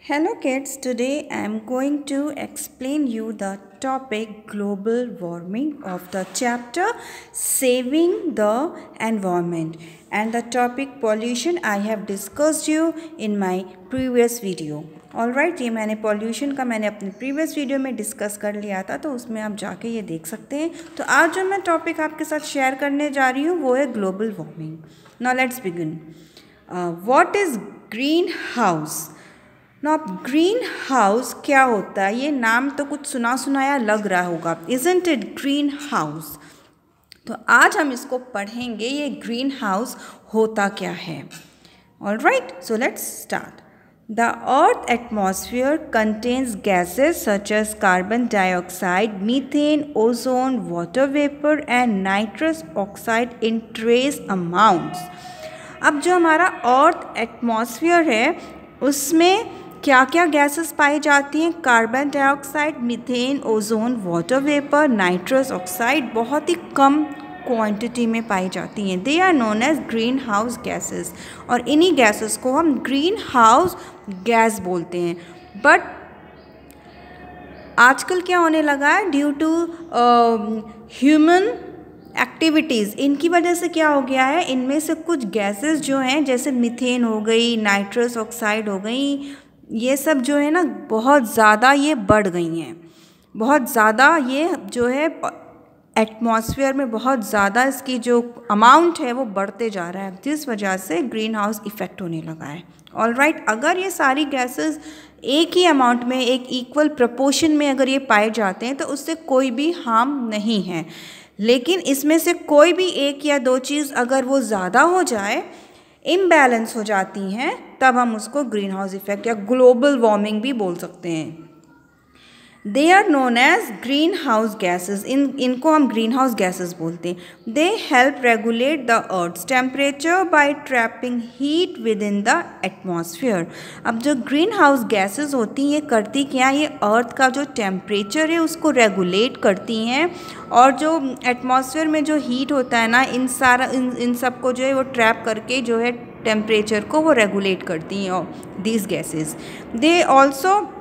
Hello kids, today I am going to explain you the topic global warming of the chapter saving the environment and the topic pollution I have discussed you in my previous video. Alright ये मैंने pollution का मैंने अपने previous video में discuss कर लिया था, तो उसमें आप जाके ये देख सकते हैं। तो आज जो मैं टॉपिक आपके साथ शेयर करने जा रही हूँ वो है global warming. Now let's begin. What is green house? ना ग्रीन हाउस क्या होता है? ये नाम तो कुछ सुना सुनाया लग रहा होगा, इजंट इट ग्रीन हाउस? तो आज हम इसको पढ़ेंगे, ये ग्रीन हाउस होता क्या है। Alright, so let's start. The Earth atmosphere contains gases such as carbon dioxide, methane, ozone, water vapor and nitrous oxide in trace amounts। अब जो हमारा अर्थ एटमॉस्फेयर है उसमें क्या क्या गैसेस पाई जाती हैं? Carbon dioxide, methane, ozone, water vapour, nitrous oxide बहुत ही कम क्वांटिटी में पाई जाती हैं। They are known as greenhouse gases, और इन्हीं गैसेस को हम ग्रीन हाउस गैस बोलते हैं। बट आजकल क्या होने लगा है, ड्यू टू ह्यूमन एक्टिविटीज़, इनकी वजह से क्या हो गया है, इनमें से कुछ गैसेस जो हैं जैसे मीथेन हो गई, नाइट्रस ऑक्साइड हो गई, ये सब जो है ना बहुत ज़्यादा ये बढ़ गई हैं। बहुत ज़्यादा ये जो है एटमॉस्फेयर में बहुत ज़्यादा इसकी जो अमाउंट है वो बढ़ते जा रहा है, जिस वजह से ग्रीन हाउस इफ़ेक्ट होने लगा है। ऑलराइट, अगर ये सारी गैसेस एक ही अमाउंट में, एक इक्वल प्रपोर्शन में अगर ये पाए जाते हैं तो उससे कोई भी हार्म नहीं है। लेकिन इसमें से कोई भी एक या दो चीज़ अगर वो ज़्यादा हो जाए, इम्बैलेंस हो जाती हैं, तब हम उसको ग्रीन हाउस इफ़ेक्ट या ग्लोबल वार्मिंग भी बोल सकते हैं। They are known as green house gases, इनको हम ग्रीन हाउस गैसेज बोलते हैं। They help regulate the earth's temperature by trapping heat within the atmosphere. अब जो ग्रीन हाउस गैसेज होती हैं ये करती क्या, ये अर्थ का जो टेम्परेचर है उसको रेगुलेट करती हैं, और जो एटमॉस्फेयर में जो हीट होता है ना, इन सब को जो है वो ट्रैप करके जो है टेम्परेचर को वो रेगुलेट करती हैं। These gases they also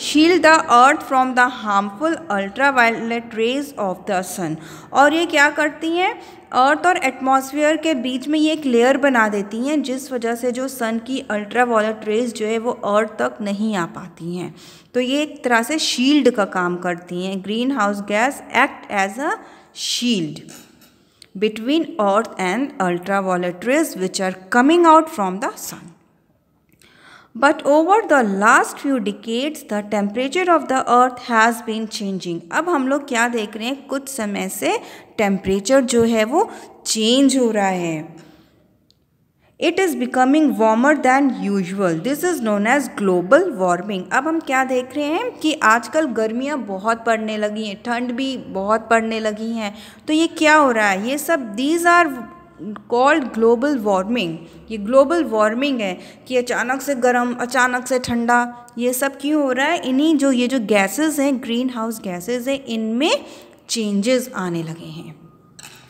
shield the earth from the harmful ultraviolet rays of the sun. और ये क्या करती हैं, अर्थ और एटमॉस्फेयर के बीच में ये एक लेयर बना देती हैं, जिस वजह से जो सन की अल्ट्रावायलेट रेज जो है वो अर्थ तक नहीं आ पाती हैं। तो ये एक तरह से शील्ड का काम करती हैं। Greenhouse gas act as a shield between earth and ultraviolet rays which are coming out from the sun. But over the last few decades the temperature of the earth has been changing। अब हम लोग क्या देख रहे हैं, कुछ समय से टेम्परेचर जो है वो चेंज हो रहा है। It is becoming warmer than usual, this is known as global warming. अब हम क्या देख रहे हैं कि आजकल गर्मियाँ बहुत पड़ने लगी हैं, ठंड भी बहुत पड़ने लगी हैं। तो ये क्या हो रहा है, ये सब these are called global warming. ये ग्लोबल वार्मिंग है कि अचानक से गर्म, अचानक से ठंडा, ये सब क्यों हो रहा है, इन्हीं जो ये जो गैसेस हैं, ग्रीन हाउस गैसेस हैं, इनमें चेंजेस आने लगे हैं।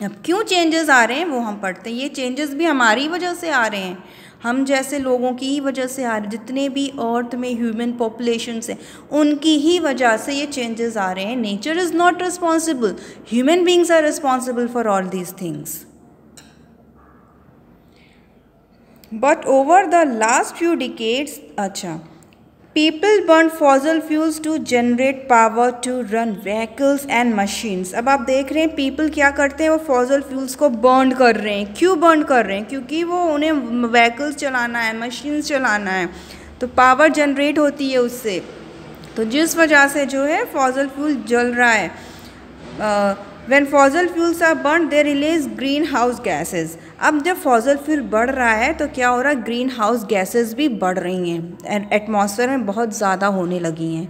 अब क्यों चेंजेस आ रहे हैं वो हम पढ़ते हैं। ये चेंजेस भी हमारी वजह से आ रहे हैं, हम जैसे लोगों की ही वजह से आ रहे हैं। जितने भी अर्थ में ह्यूमन पॉपुलेशन है उनकी ही वजह से ये चेंजेस आ रहे हैं। Nature is not responsible, human beings are responsible for all these things. But over the last few decades, अच्छा, People burn fossil fuels to generate power to run vehicles and machines। अब आप देख रहे हैं people क्या करते हैं, वो फॉसिल फ्यूल्स को बर्न कर रहे हैं। क्यों बर्न कर रहे हैं? क्योंकि वो उन्हें व्हीकल्स चलाना है, मशीन्स चलाना है, तो पावर जनरेट होती है उससे। तो जिस वजह से जो है फॉसिल फ्यूल जल रहा है। When fossil fuels are burned, they release green house gases। अब जब फॉसिल फ्यूल बढ़ रहा है तो क्या हो रहा है, ग्रीन हाउस गैसेज भी बढ़ रही हैं, एटमॉस्फेयर में बहुत ज़्यादा होने लगी हैं।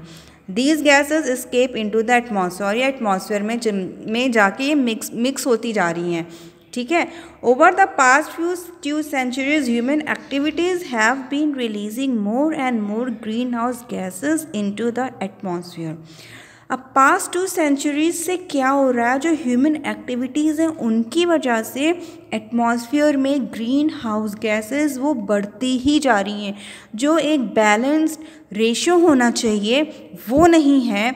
These gases escape into the atmosphere, या एटमॉस्फेयर में जाके ये मिक्स होती जा रही हैं। ठीक है, over the past few centuries human activities have been releasing more and more green house gases into the atmosphere। अब पास्ट 2 सेंचुरीज से क्या हो रहा है, जो ह्यूमन एक्टिविटीज़ हैं उनकी वजह से एटमॉस्फेयर में ग्रीन हाउस गैसेस वो बढ़ती ही जा रही हैं। जो एक बैलेंस्ड रेशो होना चाहिए वो नहीं है,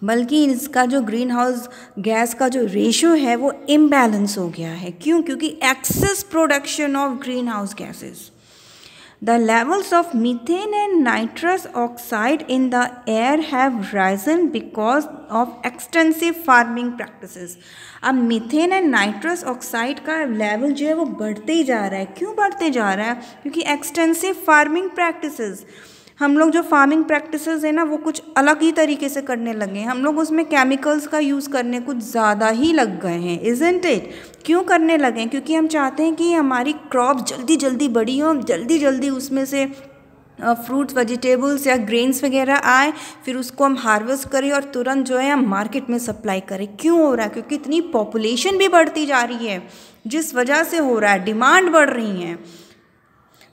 बल्कि इसका जो ग्रीन हाउस गैस का जो रेशो है वो इम्बैलेंस हो गया है। क्यों? क्योंकि excess production of green house gases. The levels of methane and nitrous oxide in the air have risen because of extensive farming practices. अब मीथेन एंड नाइट्रस ऑक्साइड का लेवल जो है वो बढ़ते ही जा रहा है। क्यों बढ़ते जा रहा है? क्योंकि एक्सटेंसिव फार्मिंग प्रैक्टिसेस, हम लोग जो फार्मिंग प्रैक्टिसेस है ना वो कुछ अलग ही तरीके से करने लगे हैं। हम लोग उसमें केमिकल्स का यूज़ करने कुछ ज़्यादा ही लग गए हैं, इज़न्ट इट? क्यों करने लगे हैं? क्योंकि हम चाहते हैं कि हमारी क्रॉप जल्दी जल्दी बड़ी हो, जल्दी जल्दी उसमें से फ्रूट्स, वेजिटेबल्स या ग्रेन्स वगैरह आए, फिर उसको हम हार्वेस्ट करें और तुरंत जो है हम मार्केट में सप्लाई करें। क्यों हो रहा है? क्योंकि इतनी पॉपुलेशन भी बढ़ती जा रही है, जिस वजह से हो रहा है, डिमांड बढ़ रही हैं।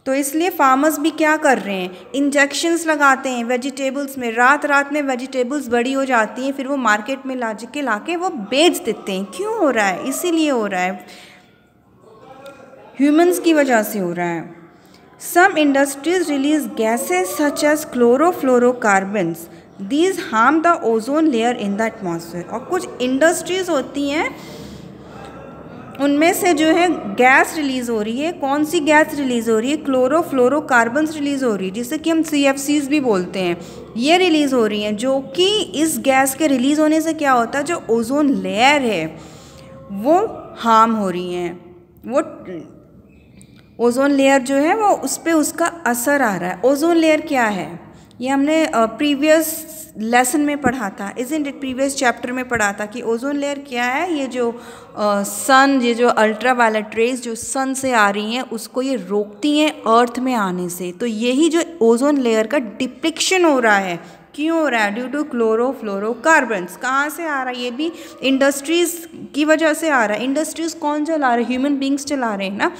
तो इसलिए फार्मर्स भी क्या कर रहे हैं, इंजेक्शंस लगाते हैं वेजिटेबल्स में। रात रात में वेजिटेबल्स बड़ी हो जाती हैं, फिर वो मार्केट में लाके वो बेच देते हैं। क्यों हो रहा है? इसीलिए हो रहा है, ह्यूमंस की वजह से हो रहा है। Some industries release gases such as chlorofluorocarbons, these harm the ozone layer in the atmosphere. और कुछ इंडस्ट्रीज होती हैं उनमें से जो है गैस रिलीज़ हो रही है। कौन सी गैस रिलीज़ हो रही है? क्लोरोफ्लोरोकार्बन्स रिलीज़ हो रही है, जिसे कि हम CFCs भी बोलते हैं। ये रिलीज़ हो रही हैं, जो कि इस गैस के रिलीज़ होने से क्या होता है, जो ओजोन लेयर है वो हार्म हो रही हैं। वो ओजोन लेयर जो है वो उस पर उसका असर आ रहा है। ओजोन लेयर क्या है? ये हमने प्रीवियस लेसन में पढ़ा था, इज़न्ट इट? प्रीवियस चैप्टर में पढ़ा था कि ओजोन लेयर क्या है। ये जो सन, ये जो अल्ट्रा वायलेट रेज जो सन से आ रही हैं उसको ये रोकती हैं अर्थ में आने से। तो यही जो ओजोन लेयर का डिप्लीशन हो रहा है, क्यों हो रहा है? Due to chlorofluorocarbons. कहाँ से आ रहा है? ये भी इंडस्ट्रीज़ की वजह से आ रहा है। इंडस्ट्रीज़ कौन चला रहा है? ह्यूमन बींग्स चला रहे हैं ना।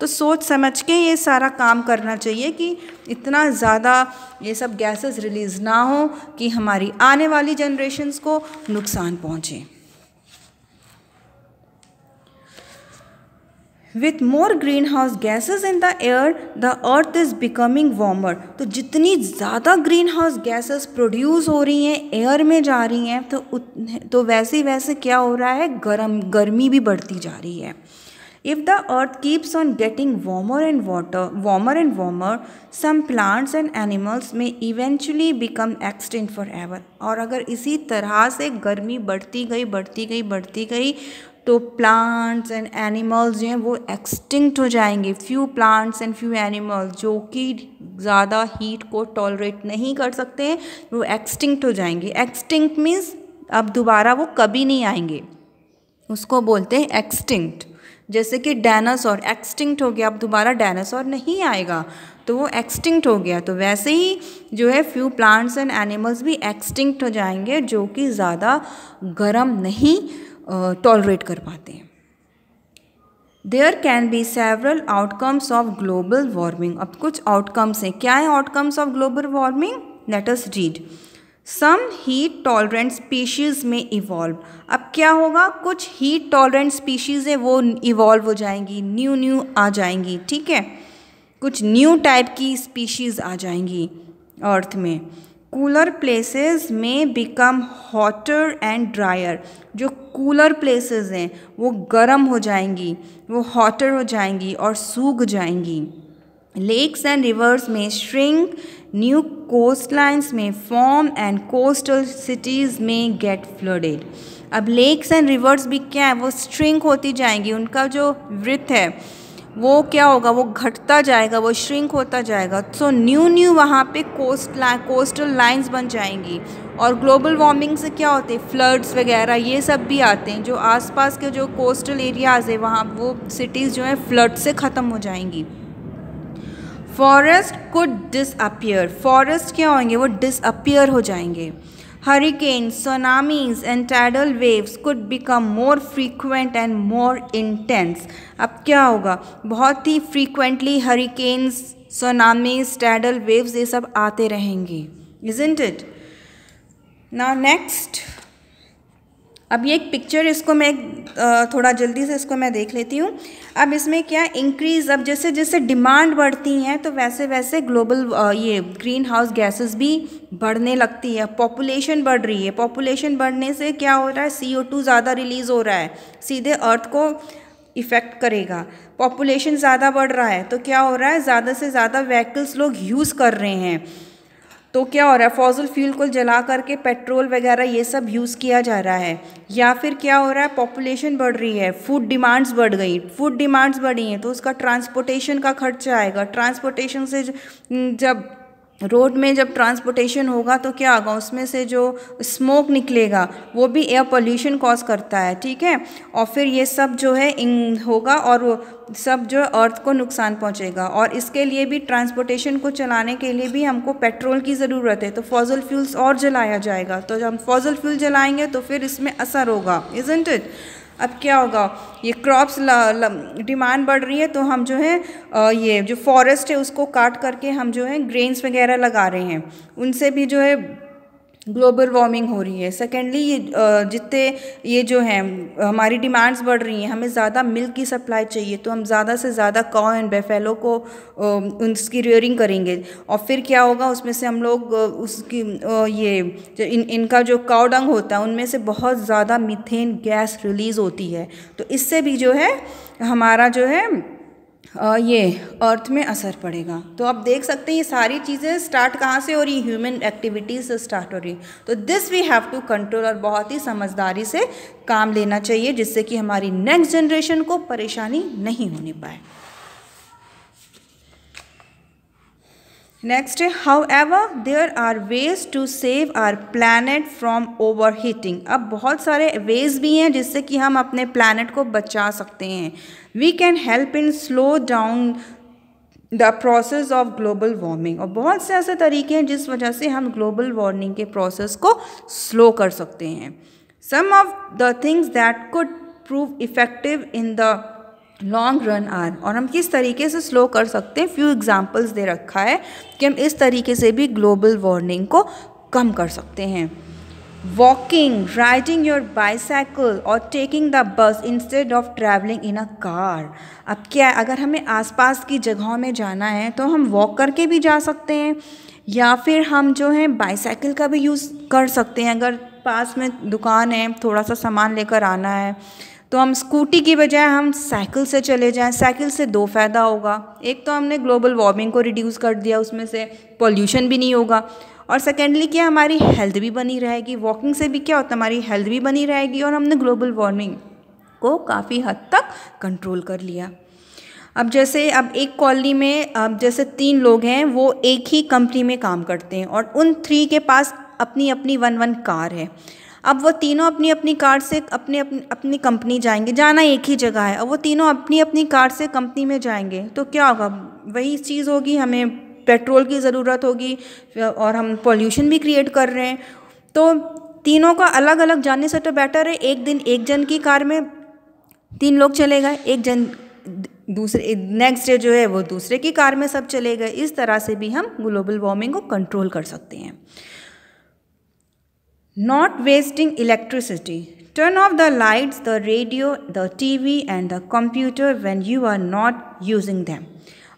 तो सोच समझ के ये सारा काम करना चाहिए कि इतना ज़्यादा ये सब गैसेस रिलीज़ ना हो कि हमारी आने वाली जनरेशन्स को नुकसान पहुँचे। With more green house gases in the air the earth is becoming warmer. तो जितनी ज़्यादा ग्रीन हाउस गैसेज प्रोड्यूस हो रही हैं, एयर में जा रही हैं, तो वैसे वैसे क्या हो रहा है, गर्मी भी बढ़ती जा रही है। If the earth keeps on getting warmer and warmer, some plants and animals may eventually become extinct forever. और अगर इसी तरह से गर्मी बढ़ती गई तो प्लांट्स एंड एनिमल्स जो हैं वो एक्सटिंक्ट हो जाएंगे। Few plants and few animals जो कि ज़्यादा हीट को टॉलरेट नहीं कर सकते हैं वो एक्सटिंक्ट हो जाएंगे। एक्सटिंक्ट मीन्स अब दोबारा वो कभी नहीं आएंगे, उसको बोलते हैं एक्सटिंक्ट। जैसे कि डायनासोर एक्सटिंक्ट हो गया, अब दोबारा डायनासोर नहीं आएगा, तो वो एक्सटिंक्ट हो गया। तो वैसे ही जो है फ्यू प्लांट्स एंड एनिमल्स भी एक्सटिंक्ट हो जाएंगे जो कि ज़्यादा गर्म नहीं टॉलरेट कर पाते हैं। There can be several outcomes of global warming. अब कुछ आउटकम्स हैं। क्या है outcomes of global warming? Let us read. Some heat tolerant species may evolve. अब क्या होगा, कुछ हीट टॉलरेंट स्पीशीज़ है वो इवॉल्व हो जाएंगी, न्यू आ जाएंगी, ठीक है, कुछ न्यू टाइप की स्पीशीज़ आ जाएंगी अर्थ में। कूलर प्लेसेस में बिकम हॉटर एंड ड्रायर। जो कूलर प्लेसेस हैं वो गर्म हो जाएंगी, वो हॉटर हो जाएंगी और सूख जाएंगी। लेक्स एंड रिवर्स में श्रिंक, न्यू कोस्ट लाइन्स में फॉर्म एंड कोस्टल सिटीज़ में गेट फ्लडेड। अब लेक्स एंड रिवर्स भी क्या है, वो श्रिंक होती जाएंगी, उनका जो विड्थ है वो क्या होगा, वो घटता जाएगा, वो श्रिंक होता जाएगा। सो न्यू वहाँ पे कोस्टल लाइंस बन जाएंगी। और ग्लोबल वार्मिंग से क्या होते हैं, फ्लड्स वगैरह ये सब भी आते हैं। जो आसपास के जो कोस्टल एरियाज़ है वहाँ वो सिटीज़ जो है फ्लड से ख़त्म हो जाएंगी। Forest could disappear. फॉरेस्ट क्या होंगे, वो डिसअपियर हो जाएंगे। Hurricanes, tsunamis and tidal waves could become more frequent and more intense. अब क्या होगा, बहुत ही frequently hurricanes, tsunamis, tidal waves ये सब आते रहेंगे, isn't it? नाउ नेक्स्ट, अब ये एक पिक्चर, इसको मैं थोड़ा जल्दी से इसको मैं देख लेती हूँ। अब इसमें क्या इंक्रीज, अब जैसे जैसे डिमांड बढ़ती हैं तो वैसे वैसे ग्लोबल ये ग्रीन हाउस गैसेस भी बढ़ने लगती है। पॉपुलेशन बढ़ रही है, पॉपुलेशन बढ़ने से क्या हो रहा है, CO2 ज़्यादा रिलीज़ हो रहा है, सीधे अर्थ को इफ़ेक्ट करेगा। पॉपुलेशन ज़्यादा बढ़ रहा है तो क्या हो रहा है, ज़्यादा से ज़्यादा व्हीकल्स लोग यूज़ कर रहे हैं, तो क्या हो रहा है, फॉसिल फ्यूल को जला करके पेट्रोल वगैरह ये सब यूज़ किया जा रहा है। या फिर क्या हो रहा है, पॉपुलेशन बढ़ रही है, फूड डिमांड्स बढ़ गई, फूड डिमांड्स बढ़ी हैं तो उसका ट्रांसपोर्टेशन का खर्चा आएगा। ट्रांसपोर्टेशन से जब रोड में जब ट्रांसपोर्टेशन होगा तो क्या होगा, उसमें से जो स्मोक निकलेगा वो भी एयर पोल्यूशन कॉज करता है, ठीक है। और फिर ये सब जो है होगा और वो सब जो अर्थ को नुकसान पहुंचेगा। और इसके लिए भी, ट्रांसपोर्टेशन को चलाने के लिए भी हमको पेट्रोल की ज़रूरत है, तो फॉसिल फ्यूल्स और जलाया जाएगा। तो जब हम फॉसिल फ्यूल जलाएंगे तो फिर इसमें असर होगा, इज़न्ट इट। अब क्या होगा, ये क्रॉप्स डिमांड बढ़ रही है तो हम जो है ये जो फॉरेस्ट है उसको काट करके हम जो है ग्रेन्स वगैरह लगा रहे हैं, उनसे भी जो है ग्लोबल वार्मिंग हो रही है। सेकेंडली, ये जितने ये जो हैं हमारी डिमांड्स बढ़ रही हैं, हमें ज़्यादा मिल्क की सप्लाई चाहिए तो हम ज़्यादा से ज़्यादा काउ एंड बेफेलो को उसकी रियरिंग करेंगे। और फिर क्या होगा, उसमें से हम लोग उसकी ये जो इनका जो काउ डंग होता है उनमें से बहुत ज़्यादा मीथेन गैस रिलीज़ होती है, तो इससे भी जो है हमारा जो है ये अर्थ में असर पड़ेगा। तो आप देख सकते हैं ये सारी चीज़ें स्टार्ट कहाँ से हो रही, ह्यूमन एक्टिविटीज़ से स्टार्ट हो रही। तो this we have to control, और बहुत ही समझदारी से काम लेना चाहिए जिससे कि हमारी नेक्स्ट जनरेशन को परेशानी नहीं होने पाए। नेक्स्ट है, however there are ways to save our planet from overheating. अब बहुत सारे वेज भी हैं जिससे कि हम अपने प्लैनेट को बचा सकते हैं। We can help in slow down the process of global warming. और बहुत से ऐसे तरीके हैं जिस वजह से हम ग्लोबल वार्मिंग के प्रोसेस को स्लो कर सकते हैं। Some of the things that could prove effective in the long run are, और हम किस तरीके से स्लो कर सकते हैं, फ्यू एग्जाम्पल्स दे रखा है कि हम इस तरीके से भी ग्लोबल वार्मिंग को कम कर सकते हैं। वॉकिंग, राइडिंग योर बाईसाइकिल और taking the bus instead of travelling in a car. अब क्या है, अगर हमें आसपास की जगहों में जाना है तो हम वॉक करके भी जा सकते हैं, या फिर हम जो है बाईसाइकिल का भी यूज़ कर सकते हैं। अगर पास में दुकान है, थोड़ा सा सामान लेकर आना है तो हम स्कूटी की बजाय हम साइकिल से चले जाएं। साइकिल से दो फ़ायदा होगा, एक तो हमने ग्लोबल वार्मिंग को रिड्यूस कर दिया, उसमें से पोल्यूशन भी नहीं होगा, और सेकेंडली क्या, हमारी हेल्थ भी बनी रहेगी। वॉकिंग से भी क्या होता है, हमारी हेल्थ भी बनी रहेगी और हमने ग्लोबल वार्मिंग को काफ़ी हद तक कंट्रोल कर लिया। अब जैसे अब एक कॉलोनी में अब जैसे 3 लोग हैं, वो एक ही कंपनी में काम करते हैं और उन 3 के पास अपनी अपनी 1-1 कार है। अब वो तीनों अपनी अपनी कार से अपनी कंपनी जाएंगे, जाना एक ही जगह है, अब वो तीनों अपनी अपनी कार से कंपनी में जाएंगे तो क्या होगा, वही चीज़ होगी, हमें पेट्रोल की ज़रूरत होगी और हम पोल्यूशन भी क्रिएट कर रहे हैं। तो तीनों का अलग अलग जाने से तो बेटर है एक दिन एक जन की कार में 3 लोग चले गए, एक जन दूसरे नेक्स्ट डे जो है वो दूसरे की कार में सब चले गए। इस तरह से भी हम ग्लोबल वार्मिंग को कंट्रोल कर सकते हैं। Not wasting electricity. Turn off the lights, the radio, the TV and the computer when you are not using them.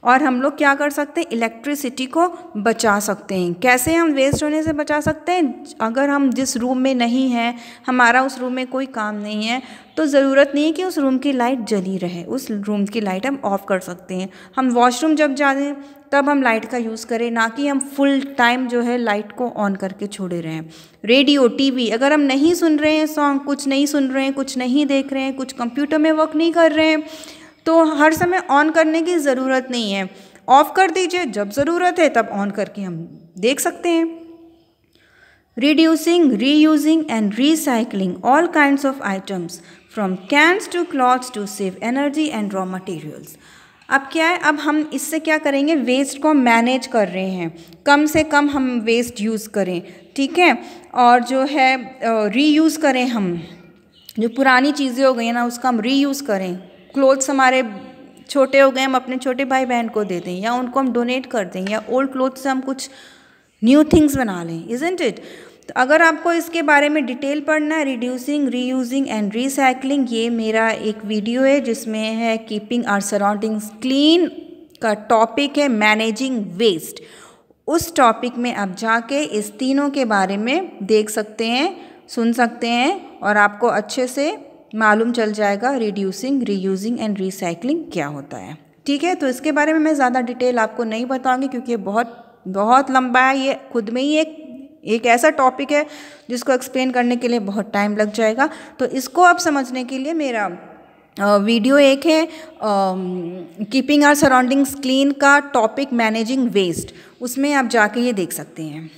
और हम लोग क्या कर सकते हैं, इलेक्ट्रिसिटी को बचा सकते हैं। कैसे हम वेस्ट होने से बचा सकते हैं, अगर हम जिस रूम में नहीं हैं, हमारा उस रूम में कोई काम नहीं है, तो ज़रूरत नहीं है कि उस रूम की लाइट जली रहे, उस रूम की लाइट हम ऑफ़ कर सकते हैं। हम वॉशरूम जब जाएं तब हम लाइट का यूज़ करें, ना कि हम फुल टाइम जो है लाइट को ऑन करके छोड़े रहें। रेडियो, टीवी, अगर हम नहीं सुन रहे हैं सॉन्ग, कुछ नहीं सुन रहे हैं, कुछ नहीं देख रहे हैं, कुछ कंप्यूटर में वर्क नहीं कर रहे हैं, तो हर समय ऑन करने की ज़रूरत नहीं है, ऑफ़ कर दीजिए, जब ज़रूरत है तब ऑन करके हम देख सकते हैं। Reducing, reusing and recycling all kinds of items from cans to clothes to save energy and raw materials. अब क्या है, अब हम इससे क्या करेंगे, वेस्ट को मैनेज कर रहे हैं, कम से कम हम वेस्ट यूज़ करें, ठीक है, और जो है रीयूज़ करें, हम जो पुरानी चीज़ें हो गई हैं ना उसका हम रीयूज़ करें। क्लोथ्स हमारे छोटे हो गए, हम अपने छोटे भाई बहन को दे दें, या उनको हम डोनेट कर दें, या ओल्ड क्लोथ से हम कुछ न्यू थिंग्स बना लें, इज़न्ट इट। तो अगर आपको इसके बारे में डिटेल पढ़ना है, रिड्यूसिंग, रीयूजिंग एंड रीसाइक्लिंग, ये मेरा एक वीडियो है जिसमें है कीपिंग आवर सराउंडिंग्स क्लीन का टॉपिक है मैनेजिंग वेस्ट। उस टॉपिक में आप जाके इस तीनों के बारे में देख सकते हैं, सुन सकते हैं और आपको अच्छे से मालूम चल जाएगा रिड्यूसिंग, रीयूजिंग एंड रीसाइक्लिंग क्या होता है। ठीक है, तो इसके बारे में मैं ज़्यादा डिटेल आपको नहीं बताऊंगी क्योंकि ये बहुत लंबा है। ये खुद में ही एक ऐसा टॉपिक है जिसको एक्सप्लेन करने के लिए बहुत टाइम लग जाएगा। तो इसको आप समझने के लिए मेरा वीडियो एक है कीपिंग आवर सराउंडिंग्स क्लीन का टॉपिक मैनेजिंग वेस्ट, उसमें आप जाके ये देख सकते हैं।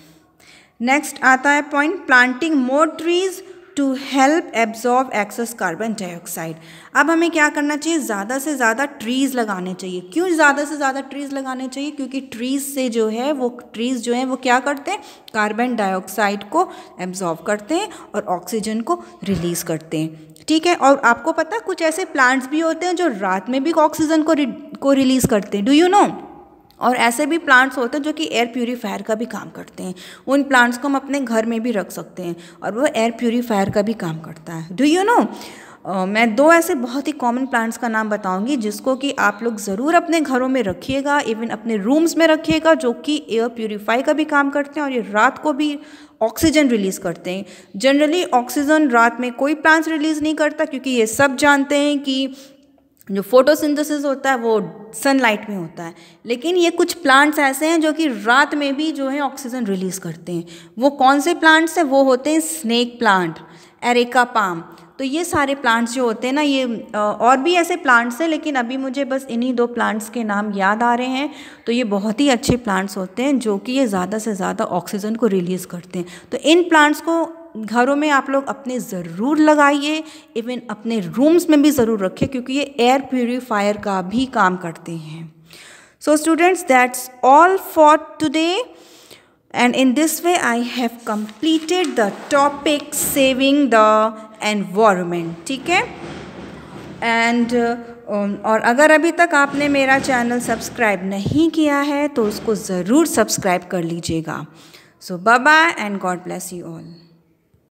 नेक्स्ट आता है point planting more trees to help absorb excess carbon dioxide. अब हमें क्या करना चाहिए, ज़्यादा से ज़्यादा ट्रीज़ लगाने चाहिए। क्यों ज़्यादा से ज़्यादा ट्रीज़ लगाने चाहिए? क्योंकि ट्रीज़ से जो है वो ट्रीज़ जो हैं वो क्या करते हैं, कार्बन डाइऑक्साइड को एब्जॉर्ब करते हैं और ऑक्सीजन को रिलीज़ करते हैं। ठीक है, और आपको पता कुछ ऐसे प्लांट्स भी होते हैं जो रात में भी ऑक्सीजन को रिलीज़ करते हैं, डू यू नो। और ऐसे भी प्लांट्स होते हैं जो कि एयर प्यूरीफायर का भी काम करते हैं। उन प्लांट्स को हम अपने घर में भी रख सकते हैं और वो एयर प्यूरीफायर का भी काम करता है, डू यू नो। मैं 2 ऐसे बहुत ही कॉमन प्लांट्स का नाम बताऊंगी जिसको कि आप लोग ज़रूर अपने घरों में रखिएगा, इवन अपने रूम्स में रखिएगा, जो कि एयर प्यूरीफाई का भी काम करते हैं और ये रात को भी ऑक्सीजन रिलीज़ करते हैं। जनरली ऑक्सीजन रात में कोई प्लांट्स रिलीज़ नहीं करता क्योंकि ये सब जानते हैं कि जो फोटोसिंथेसिस होता है वो सनलाइट में होता है, लेकिन ये कुछ प्लांट्स ऐसे हैं जो कि रात में भी जो है ऑक्सीजन रिलीज़ करते हैं। वो कौन से प्लांट्स हैं? वो होते हैं स्नेक प्लांट, एरेका पाम। तो ये सारे प्लांट्स जो होते हैं ना, ये और भी ऐसे प्लांट्स हैं लेकिन अभी मुझे बस इन्हीं 2 प्लांट्स के नाम याद आ रहे हैं। तो ये बहुत ही अच्छे प्लांट्स होते हैं जो कि ये ज़्यादा से ज़्यादा ऑक्सीजन को रिलीज़ करते हैं। तो इन प्लांट्स को घरों में आप लोग अपने ज़रूर लगाइए, इवन अपने रूम्स में भी ज़रूर रखें क्योंकि ये एयर प्यूरीफायर का भी काम करते हैं। So students, that's all for today and in this way I have completed the topic saving the environment। ठीक है, एंड और अगर अभी तक आपने मेरा चैनल सब्सक्राइब नहीं किया है तो उसको ज़रूर सब्सक्राइब कर लीजिएगा। So bye bye and God bless you all.